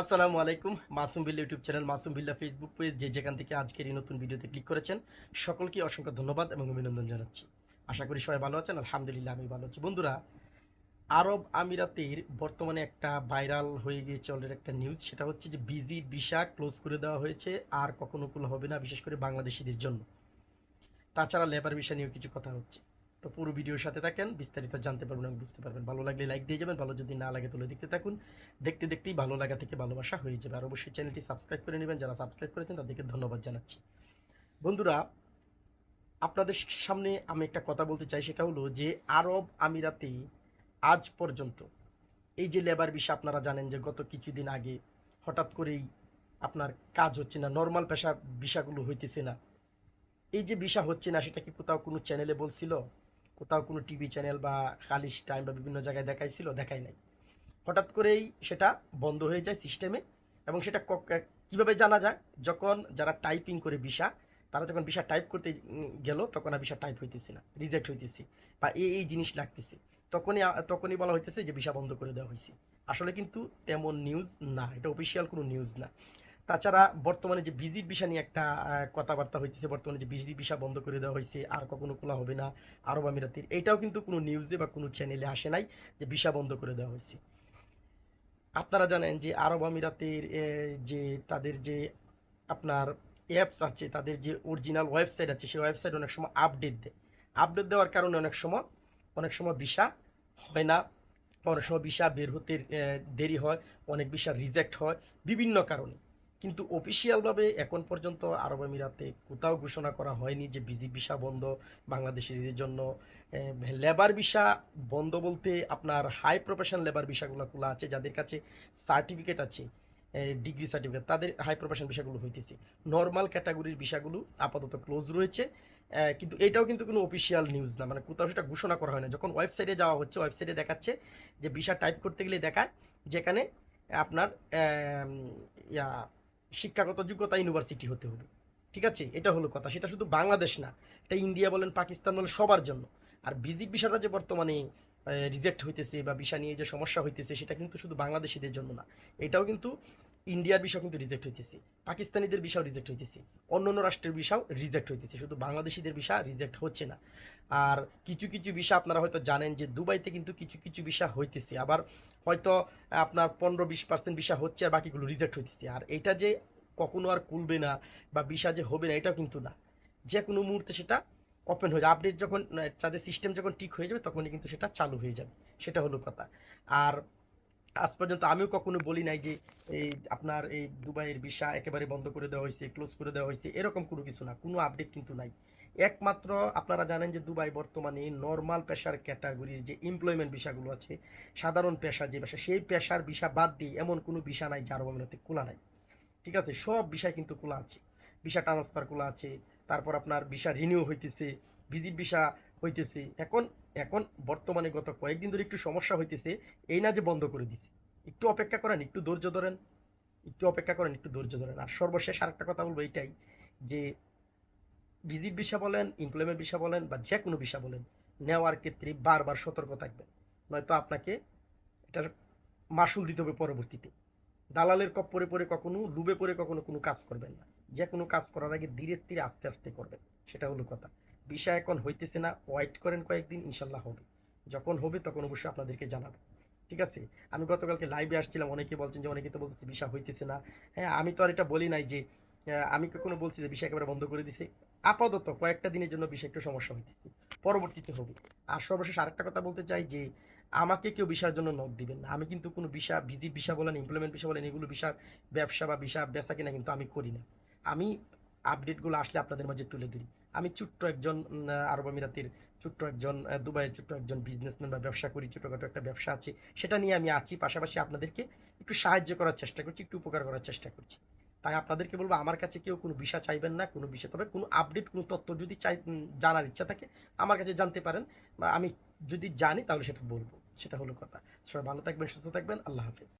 আসসালামু আলাইকুম। Masum Billah YouTube channel, Masum Billah Facebook page, যে যেখান থেকে আজকের এই নতুন ভিডিওতে ক্লিক করেছেন সকলকে অসংখ্য ধন্যবাদ এবং অভিনন্দন জানাচ্ছি। আশা করি সবাই ভালো আছেন। আলহামদুলিল্লাহ আমি ভালো আছি। বন্ধুরা, আরব আমিরাতের বর্তমানে একটা ভাইরাল হয়ে গিয়েছে অলরেডি একটা নিউজ, সেটা হচ্ছে যে ভিসা ক্লোজ করে দেওয়া হয়েছে, আর কখনো খোলা হবে না, বিশেষ করে বাংলাদেশিদের জন্য। তাছাড়া লেবার ভিসা নিয়েও কিছু কথা হচ্ছে। তো পুরো ভিডিওর সাথে থাকেন, বিস্তারিত জানতে পারবেন এবং বুঝতে পারবেন। ভালো লাগলে লাইক দিয়ে যাবেন, ভালো যদি না লাগে তাহলে দেখতে থাকুন। দেখতে দেখতেই ভালো লাগা থেকে ভালোবাসা হয়ে যাবে। আর অবশ্যই চ্যানেলটি সাবস্ক্রাইব করে নেবেন, যারা সাবস্ক্রাইব করেছেন তাদেরকে ধন্যবাদ জানাচ্ছি। বন্ধুরা, আপনাদের সামনে আমি একটা কথা বলতে চাই, সেটা হলো যে আরব আমিরাতে আজ পর্যন্ত এই যে লেবার ভিসা, আপনারা জানেন যে গত কিছুদিন আগে হঠাৎ করেই আপনার কাজ হচ্ছে না, নর্মাল পেশা ভিসাগুলো হইতেছে না। এই যে ভিসা হচ্ছে না, সেটা কি কোথাও কোনো চ্যানেলে বলছিল? কোথাও কোনো টিভি চ্যানেল বা খালিশ টাইম বা বিভিন্ন জায়গায় দেখাইছিল? দেখাই নাই। হঠাৎ করেই সেটা বন্ধ হয়ে যায় সিস্টেমে। এবং সেটা কীভাবে জানা যায়? যখন যারা টাইপিং করে ভিসা, তারা যখন ভিসা টাইপ করতে গেল, তখন আর ভিসা টাইপ হইতেছে না, রিজেক্ট হইতেছে, বা এই জিনিস লাগতেছে। তখনই বলা হইতেছে যে ভিসা বন্ধ করে দেওয়া হয়েছে। আসলে কিন্তু তেমন নিউজ না, এটা অফিসিয়াল কোনো নিউজ না। তাছাড়া বর্তমানে যে ভিজিট ভিসা নিয়ে একটা কথাবার্তা হইতেছে, বর্তমানে যে ভিজিট ভিসা বন্ধ করে দেওয়া হয়েছে, আর কখনো খোলা হবে না আরব আমিরাতের, এটাও কিন্তু কোনো নিউজে বা কোনো চ্যানেলে আসে নাই যে ভিসা বন্ধ করে দেওয়া হয়েছে। আপনারা জানেন যে আরব আমিরাতের যে তাদের যে আপনার অ্যাপস আছে, তাদের যে অরিজিনাল ওয়েবসাইট আছে, সেই ওয়েবসাইট অনেক সময় আপডেট দেয়। আপডেট দেওয়ার কারণে অনেক সময় ভিসা হয় না, অনেক সময় ভিসা বের হতে দেরি হয়, অনেক ভিসা রিজেক্ট হয় বিভিন্ন কারণে। কিন্তু অফিসিয়ালভাবে এখন পর্যন্ত আরব আমিরাতে কোথাও ঘোষণা করা হয়নি যে ভিসা বন্ধ বাংলাদেশিদের জন্য। লেবার ভিসা বন্ধ বলতে আপনার হাই প্রফেশন লেবার ভিসাগুলো খোলা আছে, যাদের কাছে সার্টিফিকেট আছে, ডিগ্রি সার্টিফিকেট, তাদের হাই প্রফেশন ভিসাগুলো হইতেছে। নর্মাল ক্যাটাগরির ভিসাগুলো আপাতত ক্লোজ রয়েছে। কিন্তু এটাও কিন্তু কোনো অফিসিয়াল নিউজ না, মানে কোথাও সেটা ঘোষণা করা হয় না। যখন ওয়েবসাইটে যাওয়া হচ্ছে, ওয়েবসাইটে দেখাচ্ছে যে ভিসা টাইপ করতে গেলে দেখায় যেখানে আপনার ইয়া শিক্ষাগত যোগ্যতা ইউনিভার্সিটি হতে হবে। ঠিক আছে, এটা হলো কথা। সেটা শুধু বাংলাদেশ না, এটা ইন্ডিয়া বলেন, পাকিস্তান বলেন, সবার জন্য। আর ভিজিট ভিসাটা যে বর্তমানে রিজেক্ট হইতেছে বা ভিসা নিয়ে যে সমস্যা হইতেছে, সেটা কিন্তু শুধু বাংলাদেশিদের জন্য না, এটাও কিন্তু ইন্ডিয়ার ভিসাও কিন্তু রিজেক্ট হইতেছে, পাকিস্তানিদের ভিসাও রিজেক্ট হইতেছে, অন্য অন্য রাষ্ট্রের ভিসাও রিজেক্ট হইতেছে, শুধু বাংলাদেশিদের ভিসা রিজেক্ট হচ্ছে না। আর কিছু কিছু ভিসা আপনারা হয়তো জানেন যে দুবাইতে কিন্তু কিছু কিছু ভিসা হইতেছে, আবার হয়তো আপনার 15-20% ভিসা হচ্ছে আর বাকিগুলো রিজেক্ট হইতেছে। আর এটা যে কখনো আর খুলবে না বা ভিসা যে হবে না, এটাও কিন্তু না। যে কোনো মুহূর্তে সেটা ওপেন হয়ে যাবে, আপডেট যখন তাদের সিস্টেম যখন ঠিক হয়ে যাবে, তখনই কিন্তু সেটা চালু হয়ে যাবে। সেটা হলো কথা। আর আজ পর্যন্ত আমিও কখনো বলি নাই যে এই আপনার এই দুবাইয়ের ভিসা একেবারে বন্ধ করে দেওয়া হয়েছে, ক্লোজ করে দেওয়া হয়েছে, এরকম কোনো কিছু না, কোনো আপডেট কিন্তু নাই। একমাত্র আপনারা জানেন যে দুবাই বর্তমানে নর্মাল পেশার ক্যাটাগরির যে এমপ্লয়মেন্ট ভিসাগুলো আছে, সাধারণ পেশা যে পেশা, সেই পেশার ভিসা বাদ দিয়ে এমন কোনো ভিসা নাই যে আরব আমিরাতে খোলা নাই। ঠিক আছে, সব বিষয় কিন্তু খোলা আছে। ভিসা ট্রান্সফার খোলা আছে, তারপর আপনার ভিসা রিনিউ হইতেছে, ভিজিট ভিসা হইতেছে। এখন এখন বর্তমানে গত কয়েকদিন ধরে একটু সমস্যা হইতেছে, এই না যে বন্ধ করে দিছে। একটু অপেক্ষা করেন, একটু ধৈর্য ধরেন, একটু অপেক্ষা করেন, একটু ধৈর্য ধরেন। আর সর্বশেষ আরেকটা কথা বলবো এইটাই, যে ভিজিট ভিসা বলেন, এমপ্লয়মেন্ট ভিসা বলেন, বা যে কোনো ভিসা বলেন, নেওয়ার ক্ষেত্রে বারবার সতর্ক থাকবেন, নয়তো আপনাকে এটার মাসুল দিতে হবে পরবর্তীতে। দালালের কপ্পরে পড়ে কখনো, লুবে পড়ে কখনো কোনো কাজ করবেন না। যে কোনো কাজ করার আগে ধীরে স্থিরে আস্তে আস্তে করবেন, সেটা হলো কথা। বিষয় এখন হইতেছে না, ওয়েট করেন কয়েকদিন, ইনশাল্লাহ হবে। যখন হবে তখন অবশ্যই আপনাদেরকে জানাবো। ঠিক আছে, আমি গতকালকে লাইভে আসছিলাম, অনেকে বলছেন যে, অনেকে তো বলতেছে বিষয় হইতেছে না। হ্যাঁ, আমি তো আর এটা বলি নাই যে আমি কখনো বলছি যে বিষয় একেবারে বন্ধ করে দিছে। আপাতত কয়েকটা দিনের জন্য বিষয় একটু সমস্যা হইতেছে, পরবর্তীতে হবে। আর সর্বশেষ আরেকটা কথা বলতে চাই যে আমাকে কেউ ভিসার জন্য নক দিবেন না। আমি কিন্তু কোনো ভিজিট ভিসা বলেন, এমপ্লয়মেন্ট ভিসা বলেন, এগুলো ভিসার ব্যবসা বা ভিসা বেচা কিনা কিন্তু আমি করি না। আমি আপডেটগুলো আসলে আপনাদের মাঝে তুলে ধরি। আমি ছোট্ট একজন আরব আমিরাতের ছোট্ট একজন দুবাইয়ের ছোট্ট একজন বিজনেসম্যান বা ব্যবসা করি, ছোটোখাটো একটা ব্যবসা আছে, সেটা নিয়ে আমি আছি। পাশাপাশি আপনাদেরকে একটু সাহায্য করার চেষ্টা করছি, একটু উপকার করার চেষ্টা করছি। তাই আপনাদেরকে বলবো, আমার কাছে কেউ কোনো ভিসা চাইবেন না, কোনো বিষয়, তবে কোনো আপডেট, কোনো তথ্য যদি জানার ইচ্ছা থাকে আমার কাছে জানতে পারেন, বা আমি যদি জানি তাহলে সেটা বলবো। সেটা হলো কথা। সবাই ভালো থাকবেন, সুস্থ থাকবেন। আল্লাহ হাফেজ।